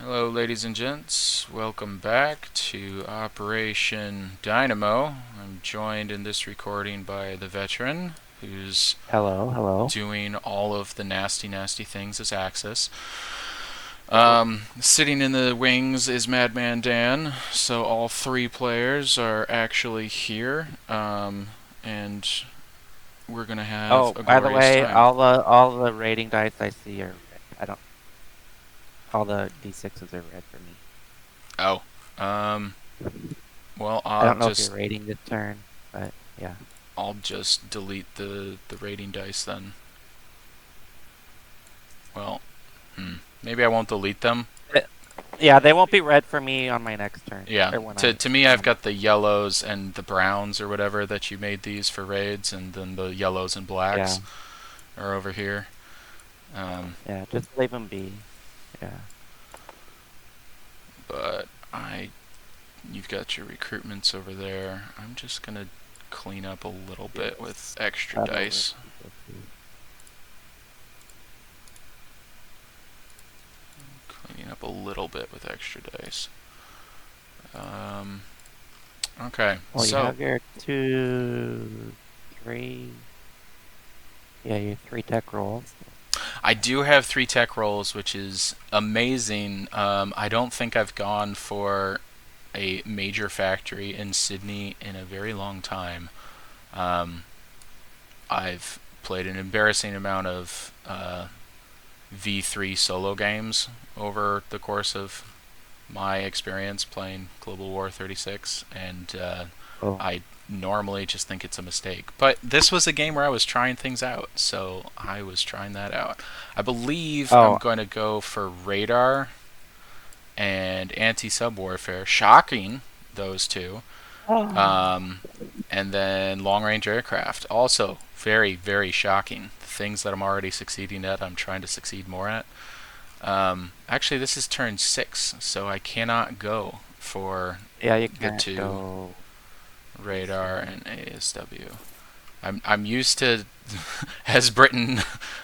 Hello, ladies and gents. Welcome back to Operation Dynamo. I'm joined in this recording by the veteran who's Hello, hello. doing all of the nasty, nasty things as Axis. Oh, Sitting in the wings is Madman Dan, so all three players are actually here, and we're gonna have oh, a by the glorious way, time. all the rating dice I see are red. I don't. All the d6s are red for me. Oh, um, well, I don't know if you're rating this turn, but yeah. I'll just delete the rating dice then. Well, maybe I won't delete them. Uh, Yeah, they won't be red for me on my next turn, Yeah. or when To I me, I've end. got the yellows and the browns or whatever that you made these for raids, and then the yellows and Yeah, blacks are over here. Um, yeah, just leave them be. Yeah. but you've got your recruitments over there. I'm just gonna clean up a little bit with Yes. extra Battle with dice. people too. Cleaning up a little bit with extra dice. Um, okay, Well, you so have your two, three. Yeah, your three tech rolls. I do have three tech rolls, which is amazing. I don't think I've gone for a major factory in Sydney in a very long time. Um, I've played an embarrassing amount of V3 solo games over the course of my experience playing Global War 36, and Oh, I normally just think it's a mistake. But this was a game where I was trying things out, so I was trying that out. I believe I'm oh, going to go for radar and anti-sub warfare. Shocking, those two. oh. Um, and then long-range aircraft. Also, very, very shocking. Things that I'm already succeeding at, I'm trying to succeed more at. Actually, this is turn 6, so I cannot go for Yeah, you the can't two go radar ASW. and ASW. I'm used to, as Britain,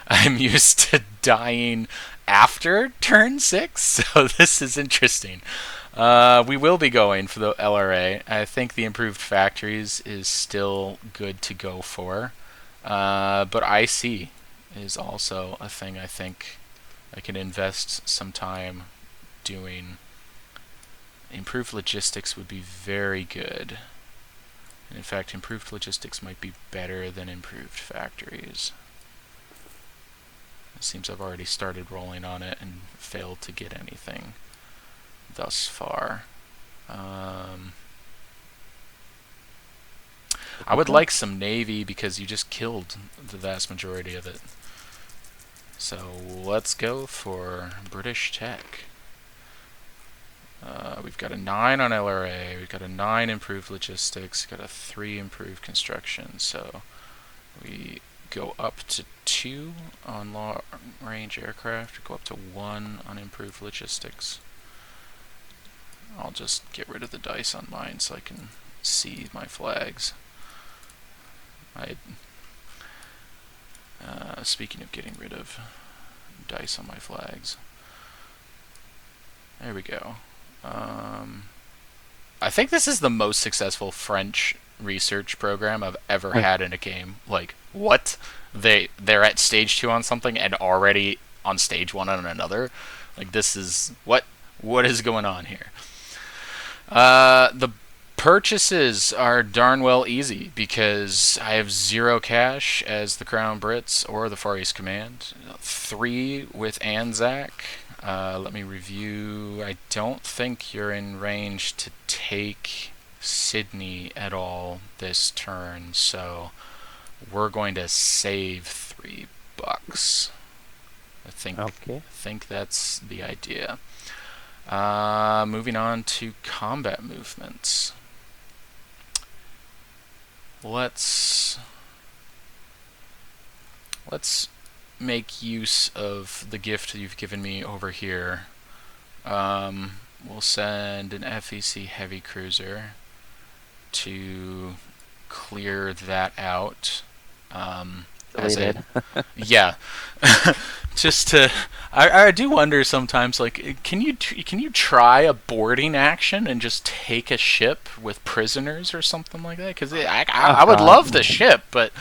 I'm used to dying after turn 6, so this is interesting. We will be going for the LRA. I think the improved factories is still good to go for. But IC is also a thing I think I can invest some time doing. Improved logistics would be very good. And in fact, improved logistics might be better than improved factories. It seems I've already started rolling on it and failed to get anything thus far. Um, I would Okay. like some Navy because you just killed the vast majority of it. So let's go for British Tech. We've got a 9 on LRA, we've got a 9 improved logistics, got a 3 improved construction, so we go up to 2 on long range aircraft, go up to 1 on improved logistics. I'll just get rid of the dice on mine so I can see my flags. I Speaking of getting rid of dice on my flags, there we go. I think this is the most successful French research program I've ever had in a game. Like, what? They're at stage 2 on something and already on stage 1 on another. Like, this is what is going on here? The purchases are darn well easy because I have 0 cash as the Crown Brits or the Far East Command. 3 with Anzac. Let me review. I don't think you're in range to take Sydney at all this turn, so we're going to save $3. Okay. I think that's the idea. Moving on to combat movements. Let's let's make use of the gift you've given me over here. We'll send an FEC heavy cruiser to clear that out. Um, as a Deleted. yeah. Just to, I do wonder sometimes, like, can you try a boarding action and just take a ship with prisoners or something like that? Because Oh I would God. love the ship, but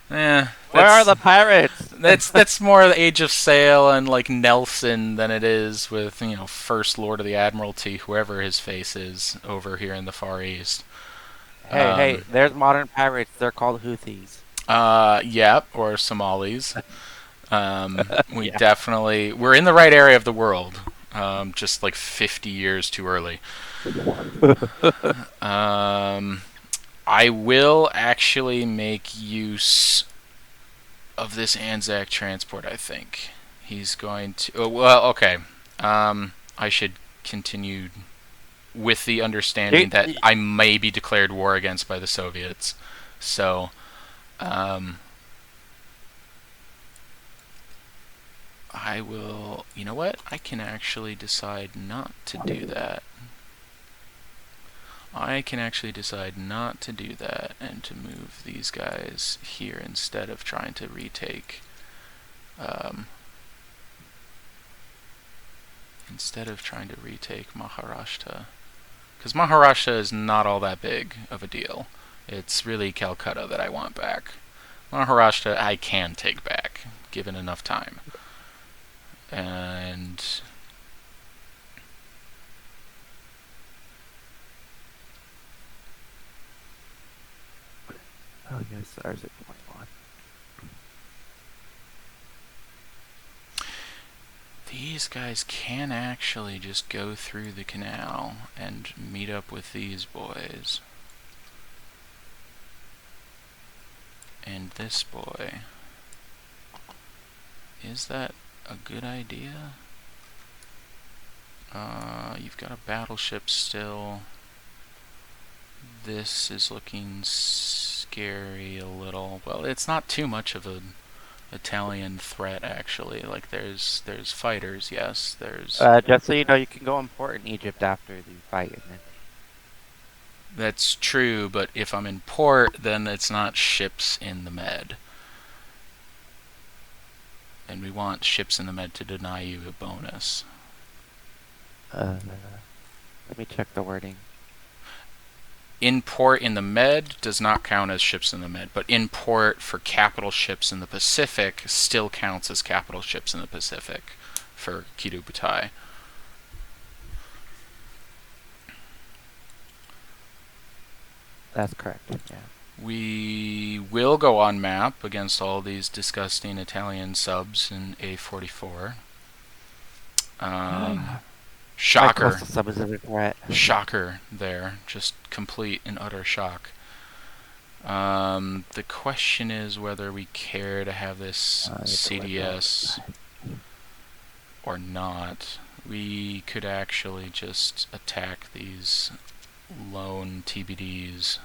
Where are the pirates? that's more the Age of Sail and like Nelson than it is with First Lord of the Admiralty, whoever his face is over here in the Far East. Hey, hey, Um, there's modern pirates. They're called Houthis. yeah, or Somalis. Yeah. We're in the right area of the world. Just like 50 years too early. Um, I will actually make use of this Anzac transport. I think he's going to. Oh, well, okay. I should continue with the understanding You- that you- I may be declared war against by the Soviets. So, um, I will. You know what? I can actually decide not to do that. I can actually decide not to do that and to move these guys here instead of trying to retake. Um, instead of trying to retake Maharashtra. Because Maharashtra is not all that big of a deal. It's really Calcutta that I want back. Maharashtra I can take back, given enough time. And Oh yes, ours at 21. these guys can actually just go through the canal and meet up with these boys. And this boy. Is that a good idea? You've got a battleship still. This is looking scary a little. Well, it's not too much of an Italian threat actually. Like there's fighters, yes. There's Just so you know, you can go and port in Egypt after the fight, and then That's true, but if I'm in port, then it's not ships in the Med. And we want ships in the Med to deny you a bonus. let me check the wording. In port in the Med does not count as ships in the Med, but in port for capital ships in the Pacific still counts as capital ships in the Pacific for Kido Butai. That's correct. Yeah. We will go on map against all these disgusting Italian subs in A44. My Shocker. coastal sub is a regret. Shocker there. Just complete and utter shock. The question is whether we care to have this CDS or not. We could actually just attack these lone TBDs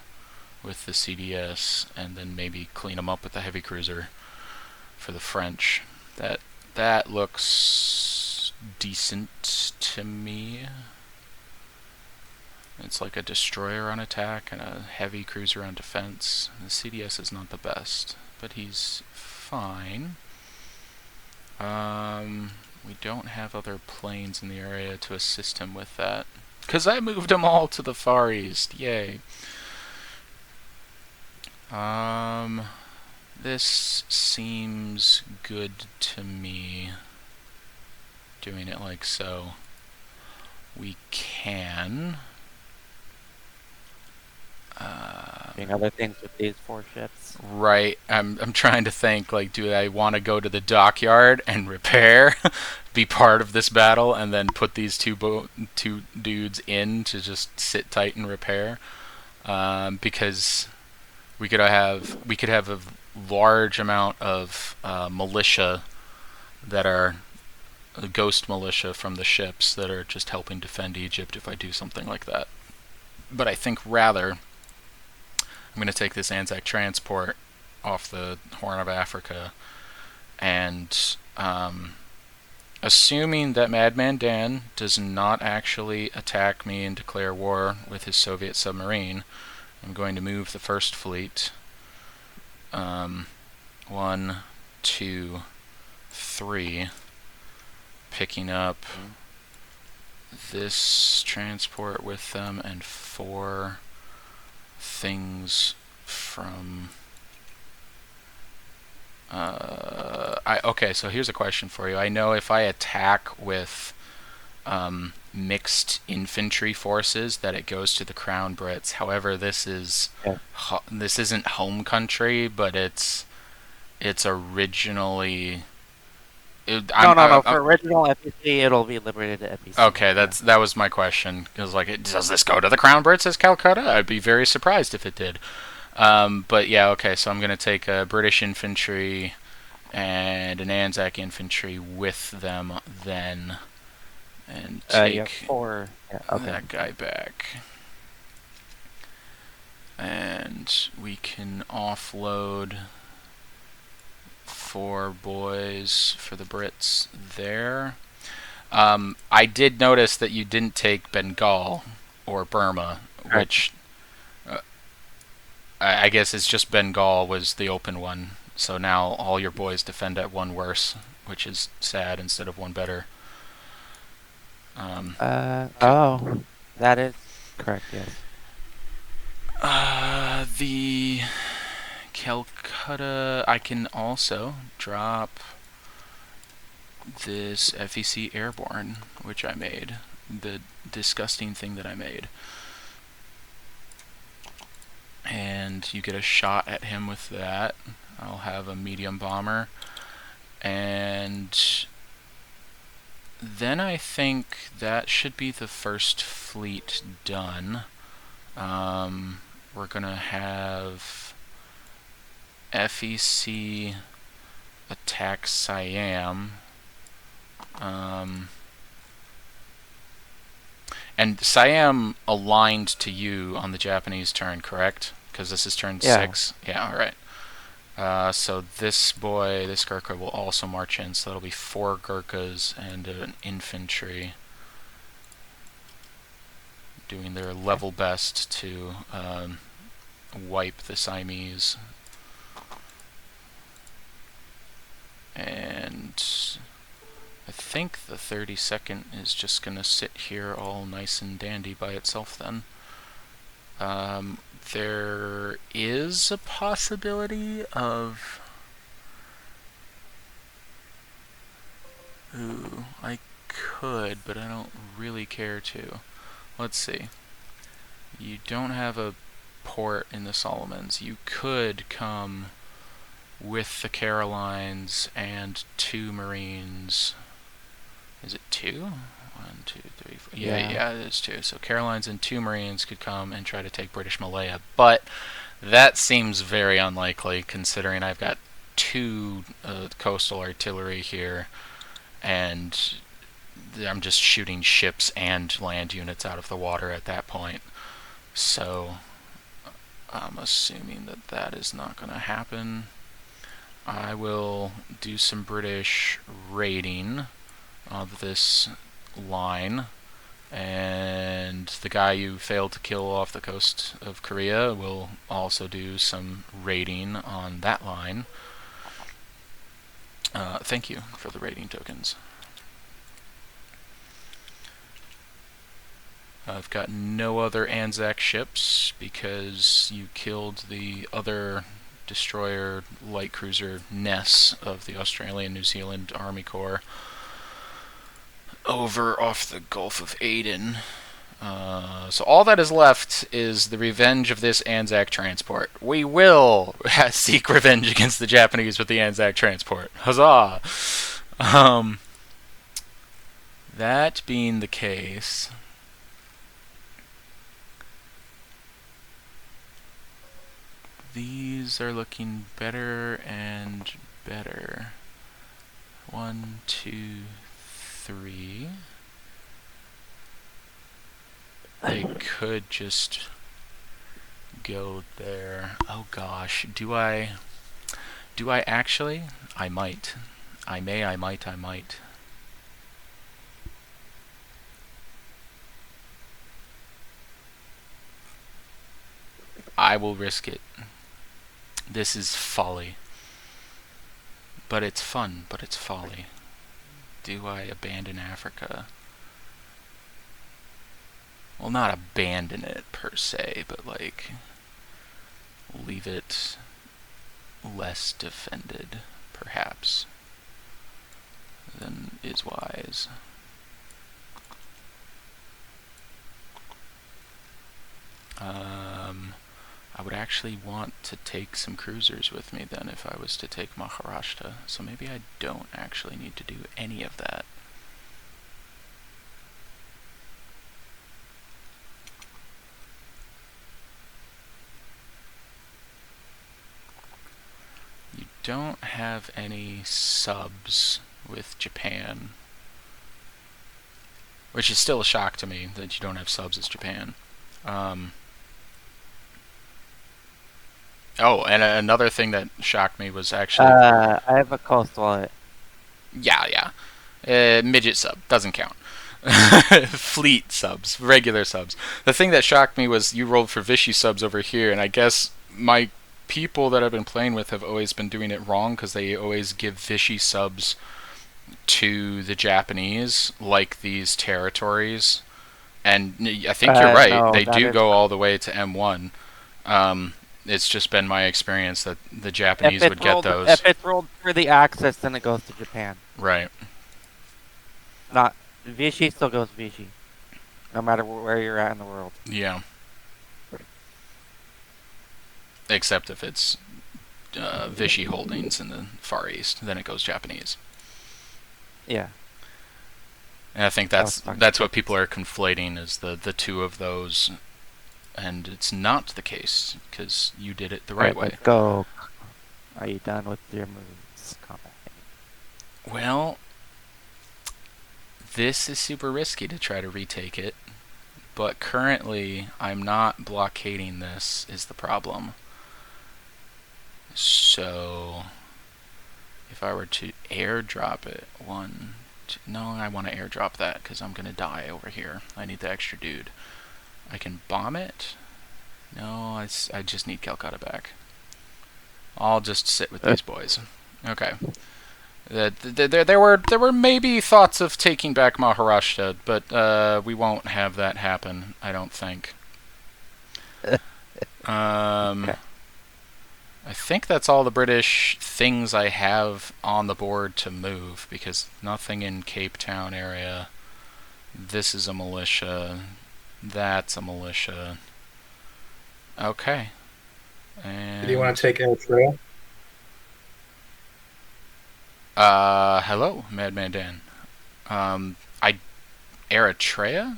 with the CDS and then maybe clean them up with the heavy cruiser for the French. That looks decent to me. It's like a destroyer on attack and a heavy cruiser on defense. The CDS is not the best, but he's fine. We don't have other planes in the area to assist him with that. Because I moved them all to the Far East. Yay. This seems good to me. Doing it like so. We can. Doing other things with these 4 ships. Right. I'm trying to think, like, do I want to go to the dockyard and repair, be part of this battle, and then put these two dudes in to just sit tight and repair? Because we could have a large amount of militia that are ghost militia from the ships that are just helping defend Egypt if I do something like that. But I think rather I'm going to take this Anzac transport off the Horn of Africa and assuming that Madman Dan does not actually attack me and declare war with his Soviet submarine, I'm going to move the first fleet 1, 2, 3. Picking up Mhm. this transport with them and 4 things from. Okay, so here's a question for you. I know if I attack with mixed infantry forces that it goes to the Crown Brits. However, Yeah. this isn't home country, but it's originally. No, no, no. For original FPC, it'll be liberated to FPC. Okay, Yeah. that was my question. Because does this go to the Crown Brits as Calcutta? I'd be very surprised if it did. But yeah, okay. So I'm gonna take a British infantry and an Anzac infantry with them then, and You have take 4. Yeah. Okay. that guy back. And we can offload 4 boys for the Brits there. I did notice that you didn't take Bengal or Burma, Correct. which I guess it's just Bengal was the open one. So now all your boys defend at 1 worse, which is sad instead of 1 better. Oh, that is correct. Yes. The Calcutta, I can also drop this FEC Airborne, which I made. The disgusting thing that I made. And you get a shot at him with that. I'll have a medium bomber. And then I think that should be the first fleet done. We're going to have FEC attack Siam. And Siam aligned to you on the Japanese turn, correct? Because this is turn Yeah. 6. Yeah, alright. So this boy, this Gurkha, will also march in. So that'll be 4 Gurkhas and an infantry doing their level best to wipe the Siamese. And I think the 32nd is just going to sit here all nice and dandy by itself then. There is a possibility of... Ooh, I could, but I don't really care to. Let's see. You don't have a port in the Solomons. You could come with the Carolines and 2 Marines. Is it 2? 1, 2, 3, 4. Yeah, it is 2. So Carolines and 2 Marines could come and try to take British Malaya, but that seems very unlikely considering I've got 2 coastal artillery here, and I'm just shooting ships and land units out of the water at that point. So I'm assuming that that is not going to happen. I will do some British raiding of this line, and the guy you failed to kill off the coast of Korea will also do some raiding on that line. Thank you for the raiding tokens. I've got no other Anzac ships because you killed the other destroyer light cruiser Ness of the Australian New Zealand Army Corps over off the Gulf of Aden. So all that is left is the revenge of this Anzac transport. We will seek revenge against the Japanese with the Anzac transport. Huzzah! That being the case, these are looking better and better. 1, 2, 3. They could just go there. Oh gosh, do I actually? I might. I might. I will risk it. This is folly. But it's fun, but it's folly. Do I abandon Africa? Well, not abandon it per se, but like leave it less defended, perhaps, than is wise. I would actually want to take some cruisers with me then if I was to take Maharashtra, so maybe I don't actually need to do any of that. You don't have any subs with Japan, which is still a shock to me that you don't have subs as Japan. Oh, and another thing that shocked me was actually... I have a coastal. Yeah. Midget sub. Doesn't count. Fleet subs. Regular subs. The thing that shocked me was you rolled for Vichy subs over here, and I guess my people that I've been playing with have always been doing it wrong because they always give Vichy subs to the Japanese, like these territories. And I think you're right. No, They that do is go all the way to M1. It's just been my experience that the if Japanese would it's get rolled those. if it's rolled through the Axis, then it goes to Japan. Right. Not Vichy still goes Vichy, no matter where you're at in the world. Yeah. Except if it's Vichy holdings in the Far East, then it goes Japanese. Yeah. And I think that's what people are conflating is the two of those, and it's not the case because you did it the right way. Let's go. Are you done with your moves? Combat. Well, this is super risky to try to retake it, but currently I'm not blockading this is the problem. So if I were to airdrop it, no, I want to airdrop that because I'm gonna die over here. I need the extra dude. I can bomb it. No, I just need Calcutta back. I'll just sit with these boys. Okay. There were maybe thoughts of taking back Maharashtra, but we won't have that happen, I don't think. Okay. I think that's all the British things I have on the board to move, because nothing in Cape Town area. This is a militia. That's a militia. Okay. And Do you want to take Eritrea? hello, Madman Dan. Eritrea?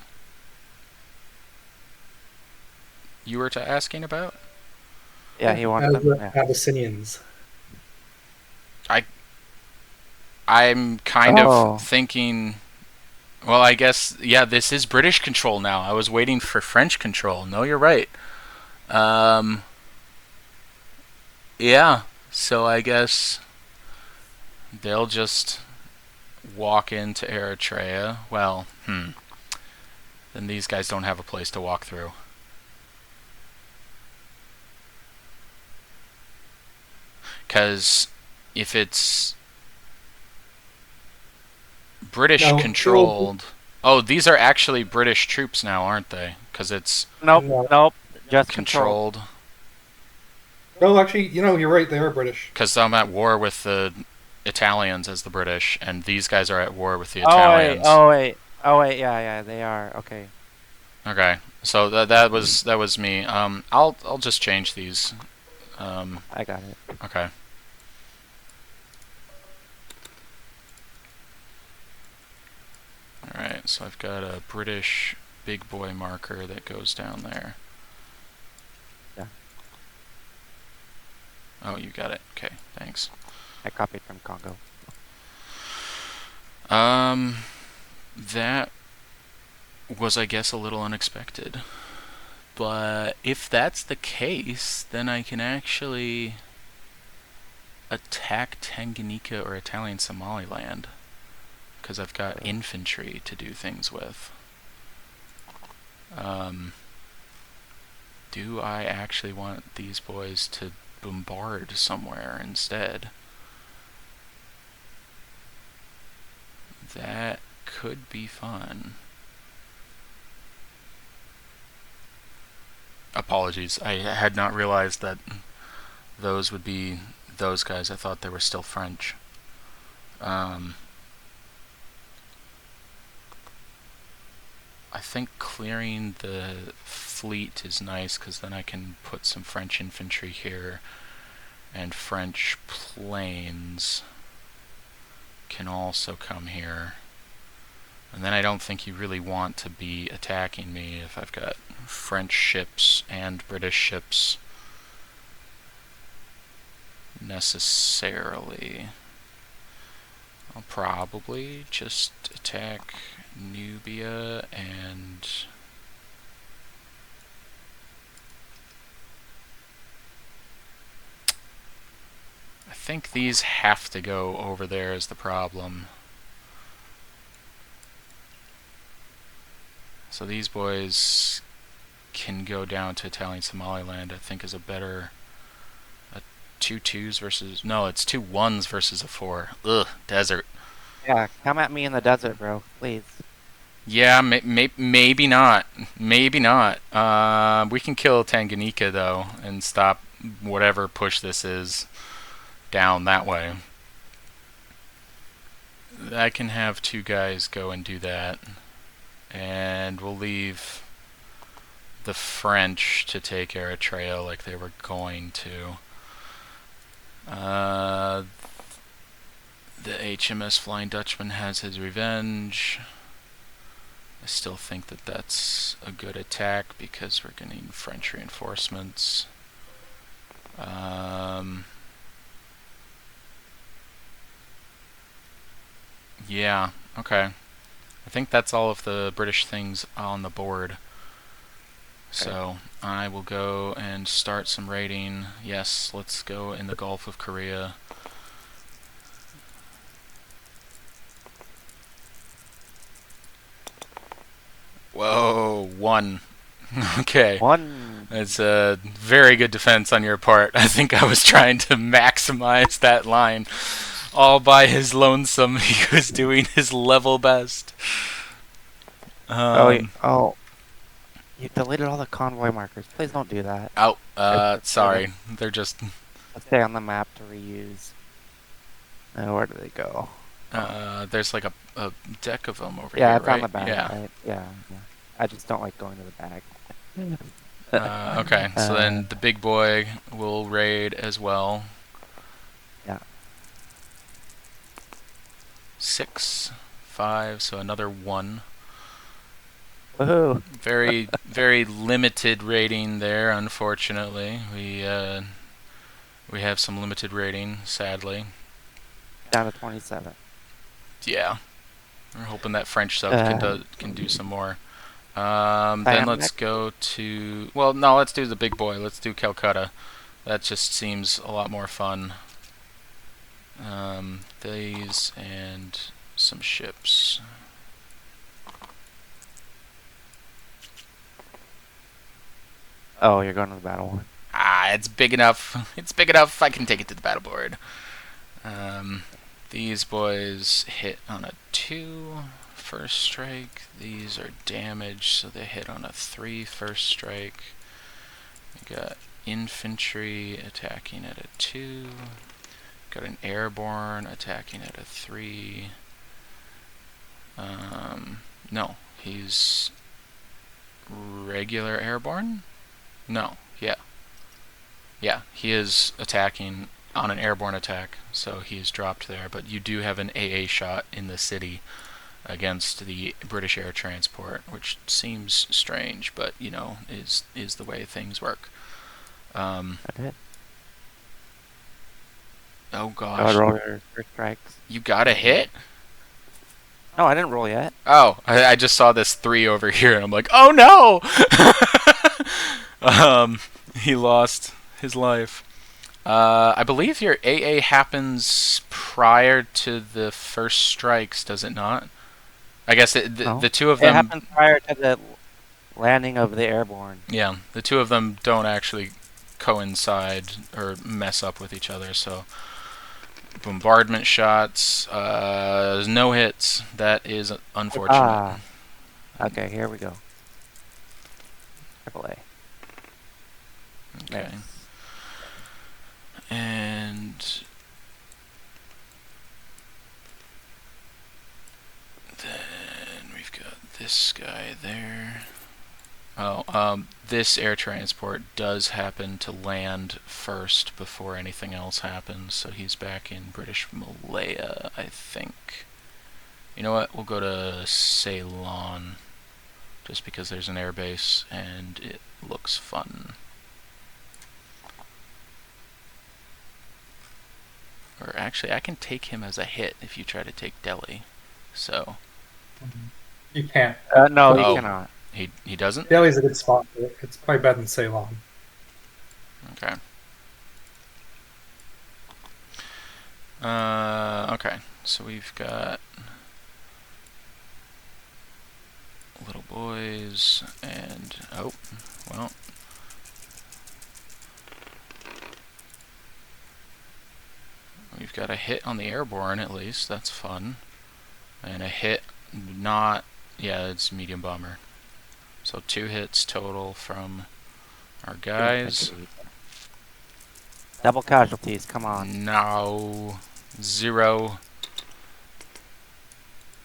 You were asking about? Yeah, he wants them. Yeah. Abyssinians. I'm kind of thinking... Well, I guess, yeah, this is British control now. I was waiting for French control. No, you're right. Yeah, so I guess they'll just walk into Eritrea. Well, then these guys don't have a place to walk through. Because if it's British controlled... Oh, these are actually British troops now, aren't they? Because it's... Nope. Just controlled. No, actually, you're right. They are British. Because I'm at war with the Italians as the British, and these guys are at war with the Italians. Oh wait. Yeah, they are. Okay. Okay. So that was me. I'll just change these. I got it. Okay. Alright, so I've got a British big boy marker that goes down there. Yeah. Oh, you got it. Okay, thanks. I copied from Congo. That was, I guess, a little unexpected. But if that's the case, then I can actually attack Tanganyika or Italian Somaliland. Because I've got infantry to do things with. Do I actually want these boys to bombard somewhere instead? That could be fun. Apologies. I had not realized that those would be those guys. I thought they were still French. I think clearing the fleet is nice because then I can put some French infantry here, and French planes can also come here. And then I don't think you really want to be attacking me if I've got French ships and British ships necessarily. I'll probably just attack Nubia and I think these have to go over there is the problem. So these boys can go down to Italian Somaliland, I think is a better... A 2-2s versus... No, it's 2-1s versus a 4. Ugh, desert. Yeah, come at me in the desert, bro. Please. Yeah, maybe not. Maybe not. We can kill Tanganyika, though, and stop whatever push this is down that way. I can have 2 guys go and do that. And we'll leave the French to take Eritrea like they were going to. The HMS Flying Dutchman has his revenge. I still think that that's a good attack because we're going to need French reinforcements. Yeah, okay. I think that's all of the British things on the board. So I will go and start some raiding. Yes, let's go in the Gulf of Korea. Whoa, 1. Okay. 1. It's a very good defense on your part. I think I was trying to maximize that line. All by his lonesome, he was doing his level best. You deleted all the convoy markers. Please don't do that. Oh, sorry. They're just... Let's stay on the map to reuse. Where do they go? There's like a deck of them over Yeah, here, it's right? on the back. Yeah. Right? Yeah. I just don't like going to the back. Okay, so then the big boy will raid as well. Yeah. 6, 5, so another 1. Woohoo! Very, very limited rating there, unfortunately. We have some limited rating, sadly. Down to 27. Yeah. We're hoping that French sub can do some more. Then let's go to... Well, no, let's do the big boy. Let's do Calcutta. That just seems a lot more fun. These and some ships. Oh, you're going to the battle one. It's big enough. It's big enough. I can take it to the battle board. These boys hit on a 2 first strike. These are damaged, so they hit on a 3 first strike. We got infantry attacking at a 2. Got an airborne attacking at a 3. No, he's regular airborne? No, yeah. Yeah, he is attacking on an airborne attack, so he's dropped there. But you do have an AA shot in the city against the British air transport, which seems strange, but, you know, is the way things work. Oh gosh. I roll your first strikes. You got a hit? No, I didn't roll yet. Oh, I just saw this 3 over here, and I'm like, oh no! He lost his life. I believe your AA happens prior to the first strikes, does it not? I guess the 2 of them... It happens prior to the landing of the airborne. Yeah, the 2 of them don't actually coincide or mess up with each other, so... bombardment shots. No hits. That is unfortunate. Ah. Okay, here we go. Triple A. Okay. Miss. And then we've got this guy there. Oh, this air transport does happen to land first before anything else happens, so he's back in British Malaya, I think. You know what? We'll go to Ceylon, just because there's an airbase and it looks fun. Or actually, I can take him as a hit if you try to take Delhi. So, You can't. No, you Oh. cannot. he doesn't? Delhi's a good spot for it. It's probably better than Ceylon. Okay. Okay, so we've got little boys and oh, well, we've got a hit on the airborne at least. That's fun, and a hit not. Yeah, it's medium bomber. So 2 hits total from our guys. Double casualties, come on. No, 0.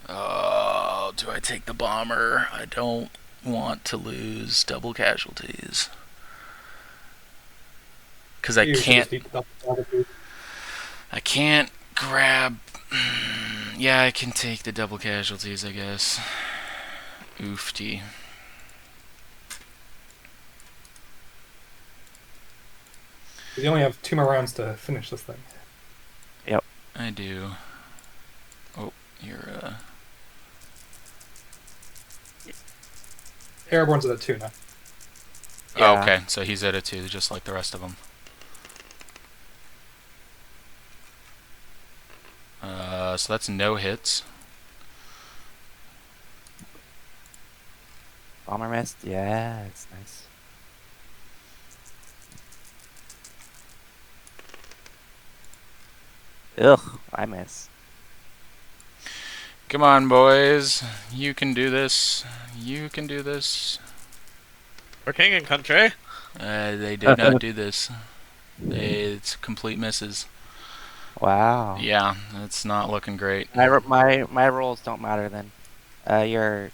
Oh, do I take the bomber? I don't want to lose double casualties. Because I You should can't. just eat the double casualties. I can't grab. Yeah, I can take the double casualties, I guess. Oofty. You only have 2 more rounds to finish this thing. I do. Oh, you're Airborne's at a 2 now. Oh, Yeah. okay, so he's at a 2, just like the rest of them. So that's no hits. Bomber missed. Yeah, it's nice. Ugh, I miss. Come on, boys. You can do this. You can do this. For king and country. They did not do this. It's complete misses. Wow. Yeah, it's not looking great. My rolls don't matter then. Your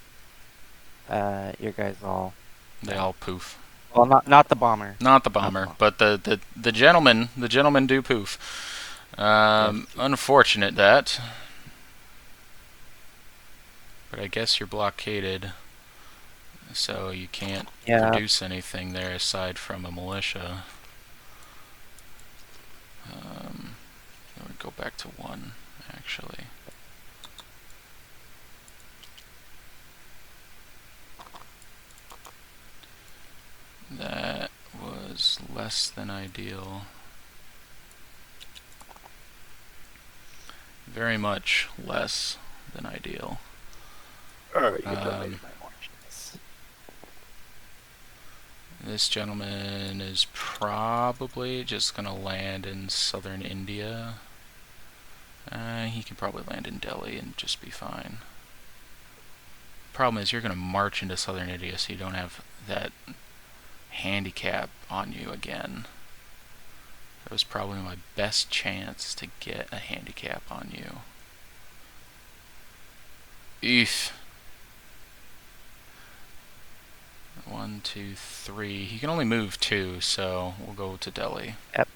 guys all. They all poof. Well, not the bomber. Not the bomber, but the gentlemen do poof. Unfortunate that. But I guess you're blockaded, so you can't produce anything there aside from a militia. I would go back to 1, actually. That was less than ideal. Very much less than ideal. This gentleman is probably just gonna land in southern India. He can probably land in Delhi and just be fine. Problem is, you're gonna march into southern India, so you don't have that handicap on you again. That was probably my best chance to get a handicap on you. Eef. 1, 2, 3. He can only move 2, so we'll go to Delhi. Yep.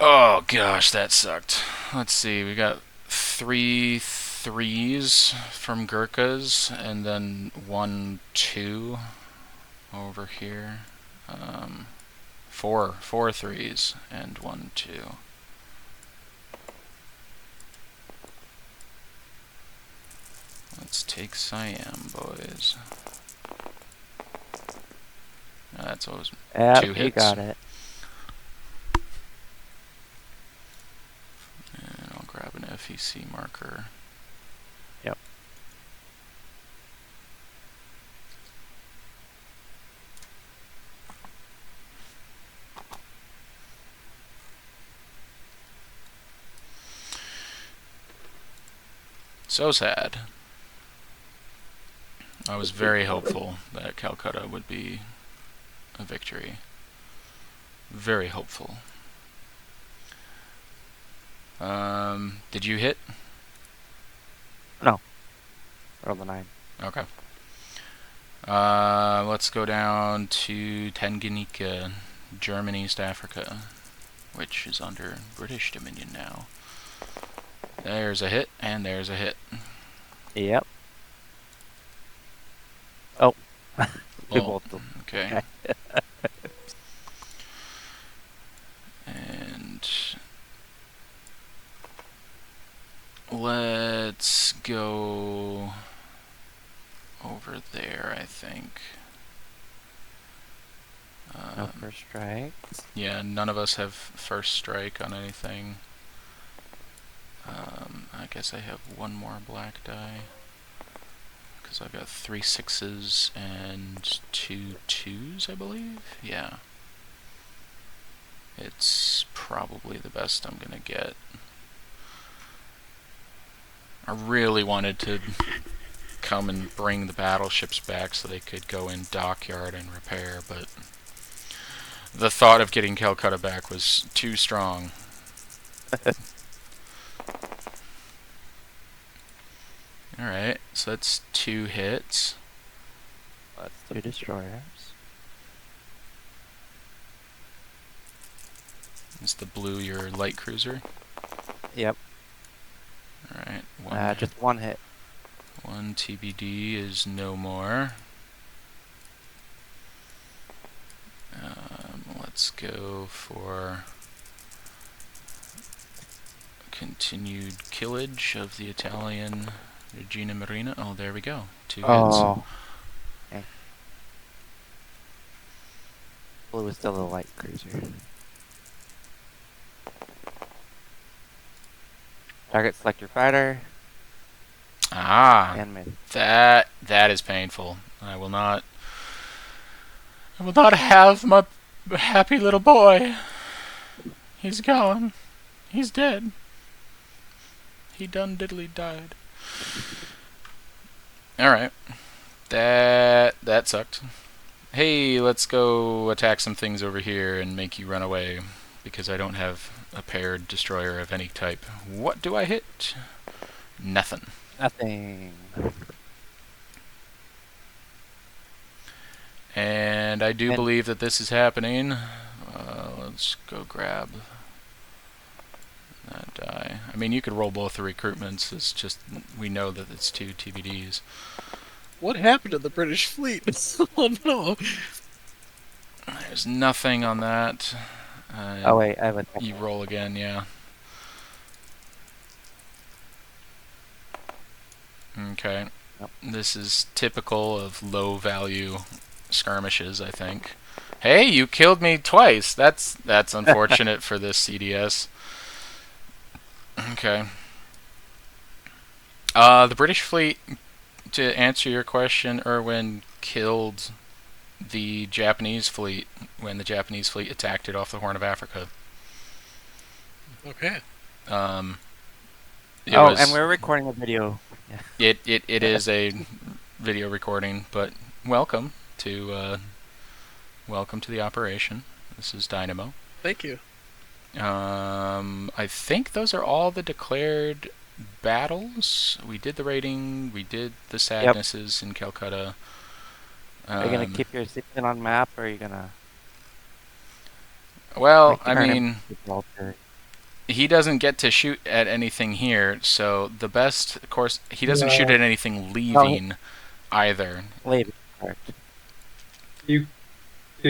Oh gosh, that sucked. Let's see, we got 3 3s from Gurkhas, and then 1 2 over here. 4 3s and 1 2. Let's take Siam, boys. That's always 2 hits. You got it. And I'll grab an FEC marker. Yep. So sad. I was very hopeful that Calcutta would be a victory. Very hopeful. Did you hit? No. Roll the 9. Okay. Let's go down to Tanganyika, German East Africa, which is under British Dominion now. There's a hit, and there's a hit. Yep. Oh. We Oh, both do. okay. And let's go over there, I think. No first strike. Yeah, none of us have first strike on anything. I guess I have one more black die. Because I've got 3 6s and 2 2s, I believe? Yeah. It's probably the best I'm gonna get. I really wanted to come and bring the battleships back so they could go in dockyard and repair, but the thought of getting Calcutta back was too strong. Alright, so that's 2 hits. That's 2 destroyers. Is the blue your light cruiser? Yep. Alright, Just 1 hit. 1 TBD is no more. Let's go for continued killage of the Italian Regina Marina. Oh, there we go. 2 hits. Oh. Okay. Blue is still a light cruiser. Target select your fighter Ah, and mid. that is painful. I will not have my happy little boy. He's gone. He's dead. He done diddly died. Alright. That sucked. Hey, let's go attack some things over here and make you run away, because I don't have a paired destroyer of any type. What do I hit? Nothing. Nothing. And I do And- believe that this is happening. Let's go grab that die. I mean, you could roll both the recruitments. It's just, we know that it's 2 TBDs. What happened to the British fleet? Oh no. There's nothing on that. Oh wait, I have a You roll again, yeah. Okay. Yep. This is typical of low value skirmishes, I think. Hey, you killed me twice. That's unfortunate for this CDS. Okay. The British fleet, to answer your question, Erwin, killed the Japanese fleet when the Japanese fleet attacked it off the Horn of Africa. Okay. It Oh, was, and we're recording a video. Yeah. it is a video recording, but welcome to the operation. This is Dynamo. Thank you. I think those are all the declared battles. We did the raiding, we did the sadnesses in Calcutta. Are you gonna keep your season on map, or are you gonna? Well, like, I turn him mean, to Gibraltar? he doesn't get to shoot at anything here, so the best, of course, he doesn't shoot at anything leaving either. Leave. Correct. Did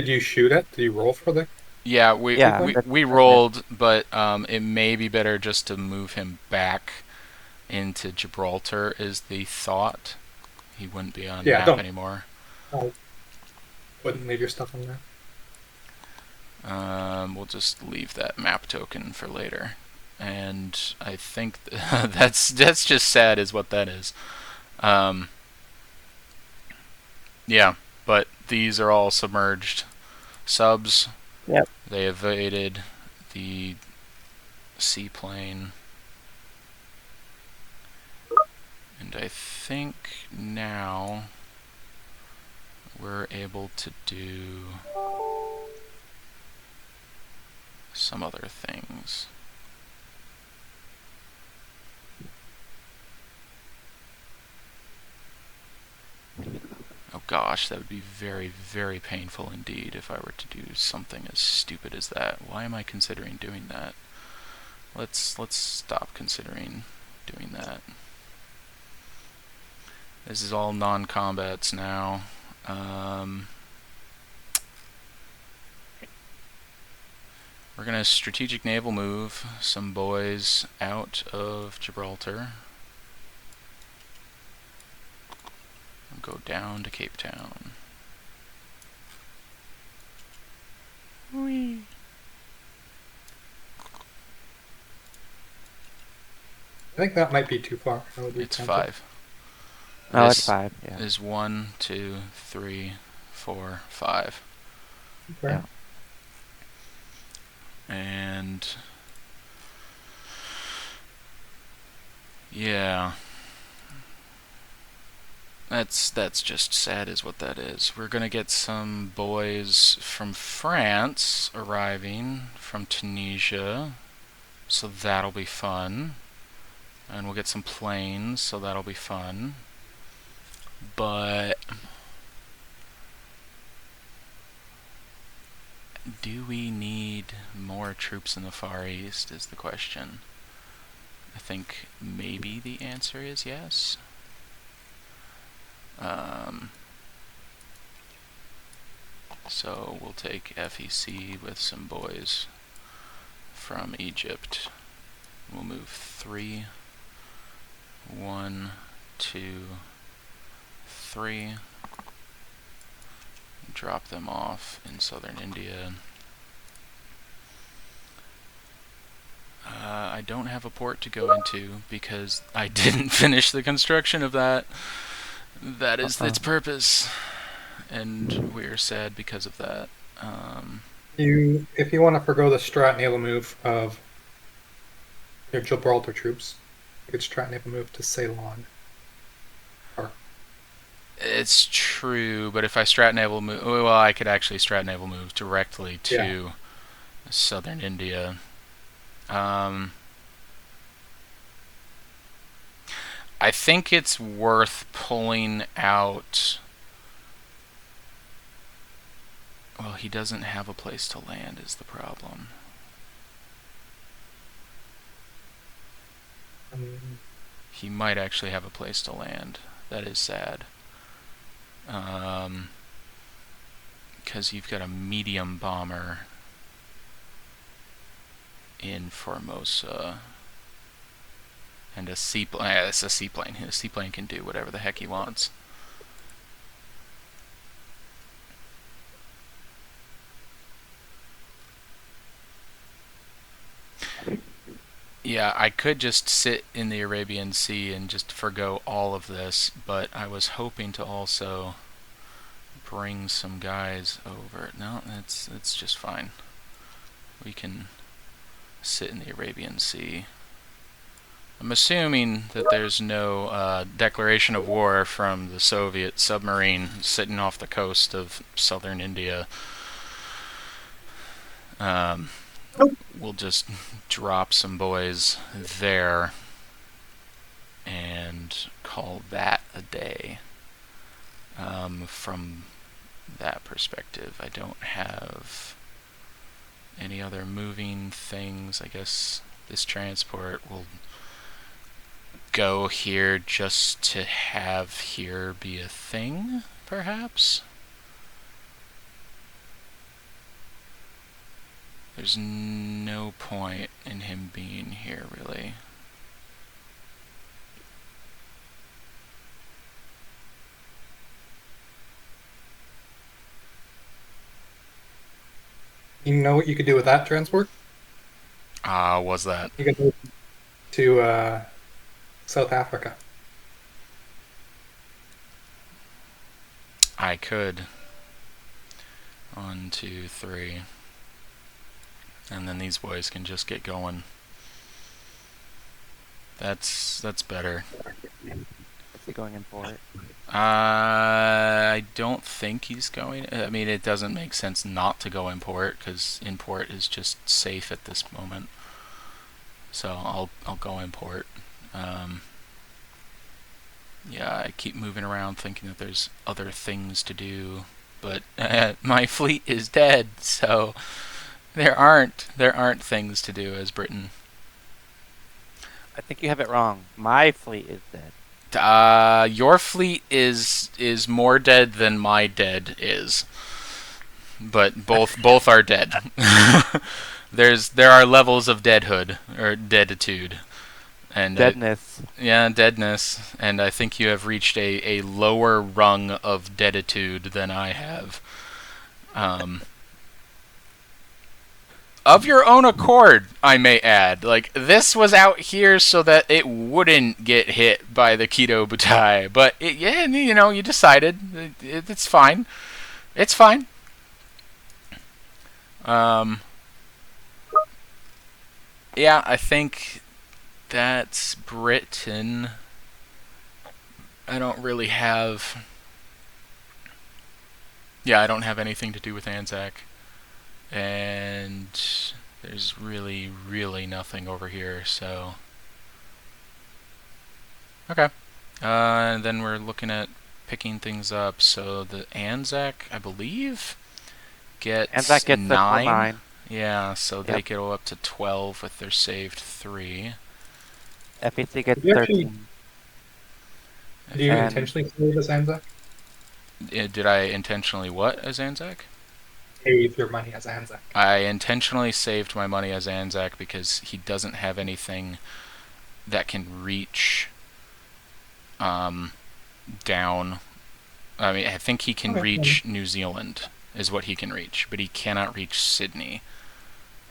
you shoot it? Did you roll for the? Yeah, Yeah, we rolled, but it may be better just to move him back into Gibraltar is the thought. He wouldn't be on Yeah, map don't- anymore. Wouldn't leave your stuff on there. We'll just leave that map token for later. And I think that's just sad is what that is. Yeah, but these are all submerged subs. Yep. They evaded the seaplane. And I think now we're able to do some other things. Oh gosh, that would be very, very painful indeed if I were to do something as stupid as that. Why am I considering doing that? Let's stop considering doing that. This is all non-combats now. We're gonna strategic naval move some boys out of Gibraltar. And go down to Cape Town. Whee. I think that might be too far. That would be It's tempting. 5. Oh, it's This 5. Yeah. is 1, 2, 3, 4, 5. Okay. Yeah. And yeah, that's just sad is what that is. We're gonna get some boys from France arriving from Tunisia, so that'll be fun. And we'll get some planes, so that'll be fun. But do we need more troops in the Far East is the question. I think maybe the answer is yes. So we'll take FEC with some boys from Egypt. We'll move 3, 1, 2, 3. Drop them off in southern India. I don't have a port to go into because I didn't finish the construction of that. That is its purpose, and we're sad because of that. If you want to forgo the strat naval move of your Gibraltar troops, you could strat naval move to Ceylon. It's true, but if I strat naval move, well, I could actually strat naval move directly to southern India. I think it's worth pulling out. Well, he doesn't have a place to land is the problem. He might actually have a place to land. That is sad. Because you've got a medium bomber in Formosa. And a seaplane. It's a seaplane. A seaplane can do whatever the heck he wants. Yeah, I could just sit in the Arabian Sea and just forgo all of this, but I was hoping to also bring some guys over. No, that's just fine. We can sit in the Arabian Sea. I'm assuming that there's no declaration of war from the Soviet submarine sitting off the coast of southern India. We'll just drop some boys there and call that a day. From that perspective, I don't have any other moving things. I guess this transport will go here just to have here be a thing, perhaps? There's no point in him being here, really. You know what you could do with that transport? Was that? You could move to South Africa. I could. 1, 2, 3. And then these boys can just get going. That's better. he going in port? I don't think he's going. I mean, it doesn't make sense not to go import because import is just safe at this moment. So I'll go import. Yeah, I keep moving around thinking that there's other things to do, but my fleet is dead, so there aren't things to do as Britain. I think you have it wrong. My fleet is dead. Your fleet is more dead than my dead is, but both are dead. There are levels of deadhood or deaditude, and Deadness. yeah, deadness, and I think you have reached a lower rung of deaditude than I have. Of your own accord, I may add. Like, this was out here so that it wouldn't get hit by the Keto Butai. But, yeah, you know, you decided. It's fine. It's fine. Yeah, I think that's Britain. I don't really have... Yeah, I don't have anything to do with Anzac. And there's really nothing over here, so okay. And then we're looking at picking things up. So the Anzac, I believe, gets Anzac gets the full 9. 9. Yeah, so they Yep. go up to 12 with their saved 3. FEC gets You actually- 13. Do you And- intentionally save as Anzac? Did I intentionally what as Anzac? Save your money as Anzac. I intentionally saved my money as Anzac because he doesn't have anything that can reach down. I mean, I think he can Okay. reach New Zealand is what he can reach, but he cannot reach Sydney.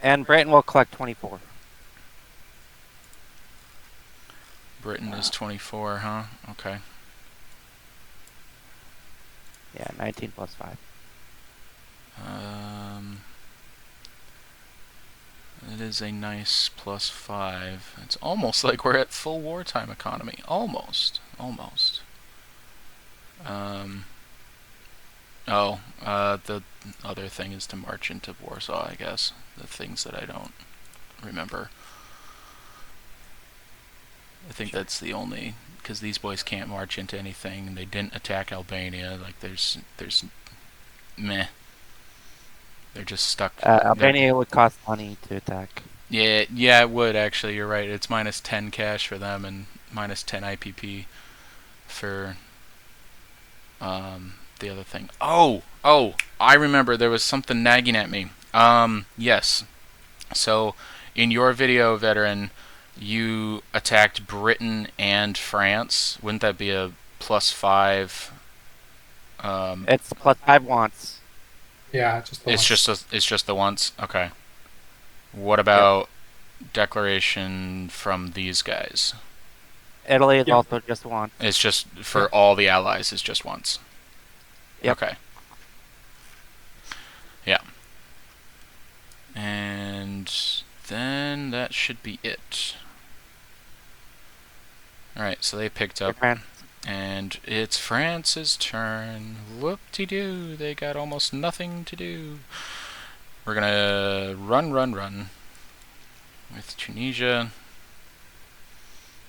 And Britain will collect 24. Britain is 24, huh? Okay. Yeah, 19 plus 5. It is a nice +5. It's almost like we're at full wartime economy. Almost. The other thing is to march into Warsaw, I guess. The things that I don't remember. I think that's the only... Because these boys can't march into anything, and they didn't attack Albania. Like, there's meh. They're just stuck. Albania would cost money to attack. Yeah, it would, actually. You're right. It's -10 cash for them and -10 IPP for the other thing. Oh, I remember there was something nagging at me. Yes. So, in your video, Veteran, you attacked Britain and France. Wouldn't that be a +5? It's plus 5 once. Yeah, just the It's once. just the once. Okay. What about declaration from these guys? Italy is Yep. also just once. It's just for all the allies. It's just once. Yep. Okay. Yeah. And then that should be it. Alright, so they picked up, France. and it's France's turn. Whoop-de-doo, they got almost nothing to do. We're gonna run with Tunisia.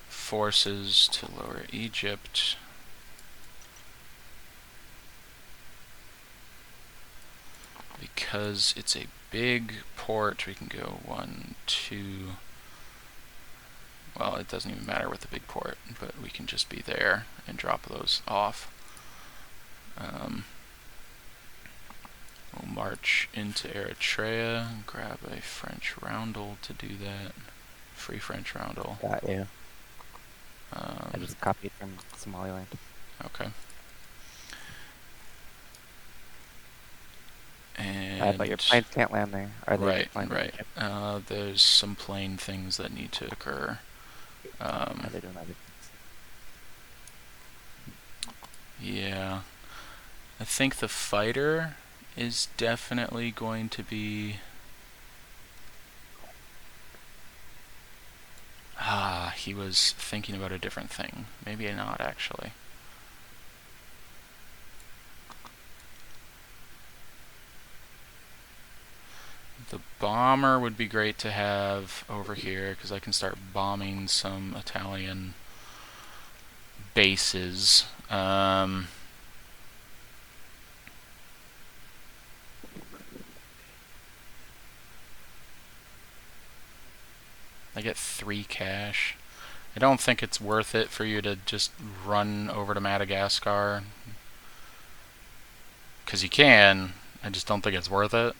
Forces to lower Egypt. Because it's a big port, we can go 1, 2... Well, it doesn't even matter with the big port, but we can just be there and drop those off. We'll march into Eritrea and grab a French roundel to do that. Free French roundel. Got you. I just copied from Somaliland. Okay. And But your planes can't land there. Are they right. flying to Egypt? There's some plane things that need to occur. Are they doing other things? Yeah. I think the fighter is definitely going to be... he was thinking about a different thing. Maybe not, actually. The bomber would be great to have over here, because I can start bombing some Italian bases. I get 3 cash. I don't think it's worth it for you to just run over to Madagascar. Because you can. I just don't think it's worth it.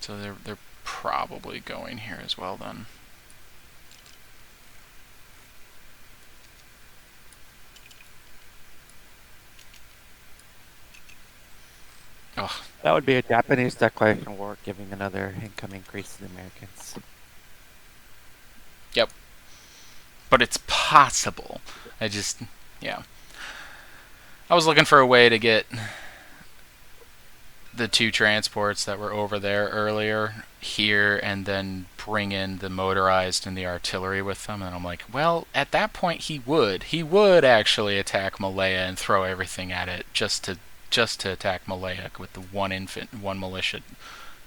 So they're probably going here as well then. Ugh. That would be a Japanese declaration war giving another income increase to the Americans. Yep. But it's possible. Yeah. I was looking for a way to get the 2 transports that were over there earlier here and then bring in the motorized and the artillery with them, and I'm like, well, at that point he would actually attack Malaya and throw everything at it just to attack Malaya with the 1 militia.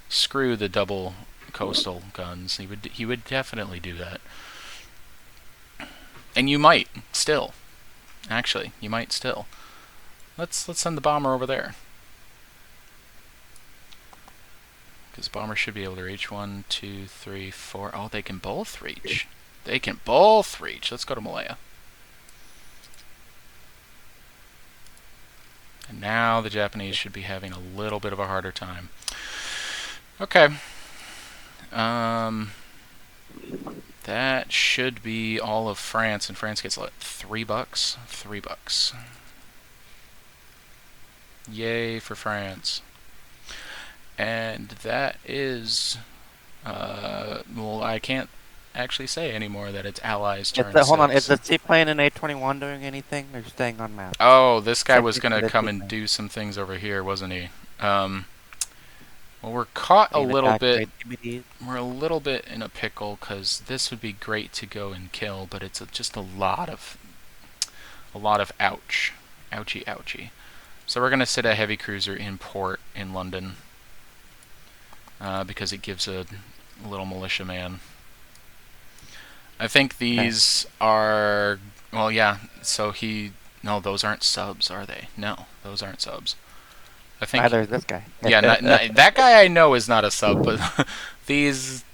Screw the double coastal guns. He would definitely do that. And you might still. Actually, you might still. Let's send the bomber over there. Because bomber should be able to reach 1, 2, 3, 4. Oh, they can both reach. They can both reach. Let's go to Malaya. And now the Japanese should be having a little bit of a harder time. Okay. That should be all of France, and France gets what, $3? $3. Yay for France. And that is, well, I can't actually say anymore that it's Allies' turn. Hold on, is the seaplane in A21 doing anything, or staying on map? Oh, this guy was Safety going for to the come and seaplane. do some things over here, wasn't he? Well, we're caught a little bit. We're a little bit in a pickle because this would be great to go and kill, but it's just a lot of ouch, ouchie, ouchie. So we're gonna sit a heavy cruiser in port in London because it gives a little militiaman. I think these are, well, yeah. So no, those aren't subs, are they? No, those aren't subs. I think Neither is this guy. yeah, that guy I know is not a sub, but these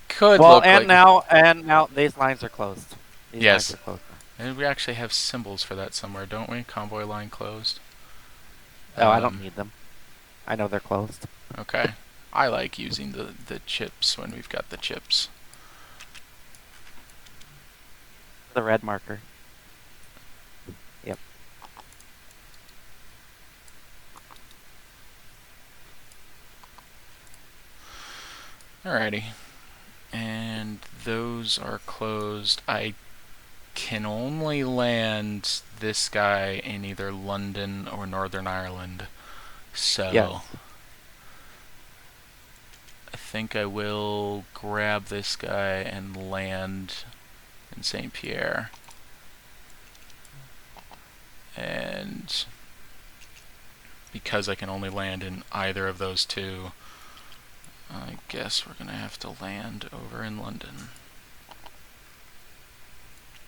could Well, look and like. now these lines are closed. These Yes. lines are closed. And we actually have symbols for that somewhere, don't we? Convoy line closed. Oh, I don't need them. I know they're closed. Okay. I like using the chips when we've got the chips. The red marker. Yep. Alrighty. And those are closed. I can only land this guy in either London or Northern Ireland. So Yes. I think I will grab this guy and land in St. Pierre. And because I can only land in either of those two, I guess we're gonna have to land over in London.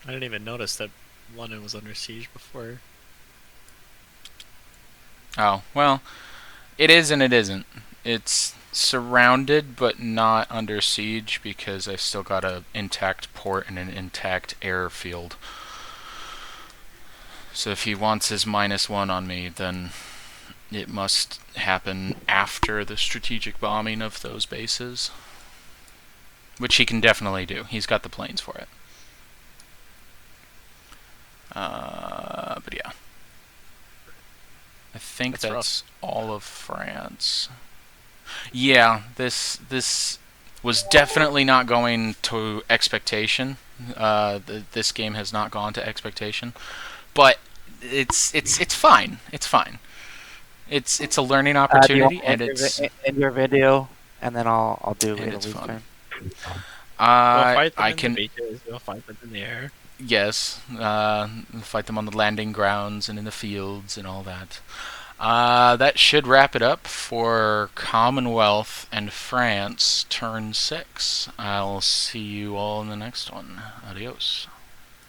I didn't even notice that London was under siege before. Oh, well, it is and it isn't. It's surrounded but not under siege because I've still got an intact port and an intact airfield. So if he wants his -1 on me, then it must happen after the strategic bombing of those bases. Which he can definitely do. He's got the planes for it. But yeah. I think that's all of France. Yeah, this was definitely not going to expectation. This game has not gone to expectation, but it's fine. It's fine. It's a learning opportunity, and it's in your video. and then I'll do And it's Italy's fun. turn. We'll fight them I in can. the beaches. We'll fight them in the air. Yes, fight them on the landing grounds and in the fields and all that. That should wrap it up for Commonwealth and France turn 6. I'll see you all in the next one. Adios.